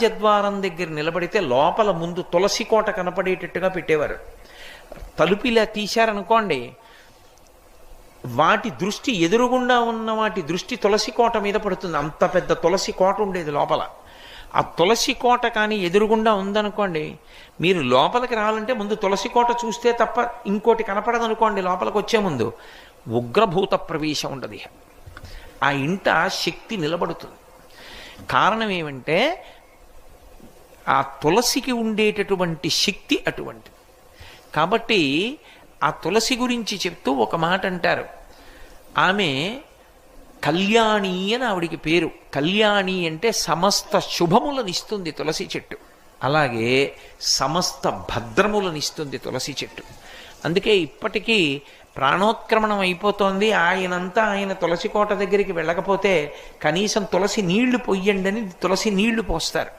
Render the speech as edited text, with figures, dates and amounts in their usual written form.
రాజద్వారం దగ్గర నిలబడితే లోపల ముందు తులసి కోట కనపడేటట్టుగా పెట్టేవారు. తలుపు ఇలా తీశారనుకోండి, వాటి దృష్టి ఎదురుగుండా ఉన్న వాటి దృష్టి తులసి కోట మీద పడుతుంది. అంత పెద్ద తులసి కోట ఉండేది లోపల. ఆ తులసి కోట కానీ ఎదురుగుండా ఉందనుకోండి, మీరు లోపలికి రావాలంటే ముందు తులసి కోట చూస్తే తప్ప ఇంకోటి కనపడదనుకోండి. లోపలికి వచ్చే ముందు ఉగ్రభూత ప్రవేశం ఉండదు. ఆ ఇంట శక్తి నిలబడుతుంది. కారణం ఏమంటే ఆ తులసికి ఉండేటటువంటి శక్తి అటువంటిది. కాబట్టి ఆ తులసి గురించి చెప్తూ ఒక మాట అంటారు. ఆమె కళ్యాణి అని ఆవిడికి పేరు. కళ్యాణి అంటే సమస్త శుభములనిస్తుంది తులసి చెట్టు. అలాగే సమస్త భద్రములనిస్తుంది తులసి చెట్టు. అందుకే ఇప్పటికీ ప్రాణోత్క్రమణం అయిపోతోంది, ఆయన తులసి కోట దగ్గరికి వెళ్ళకపోతే కనీసం తులసి నీళ్లు పొయ్యండి అని తులసి నీళ్లు పోస్తారు.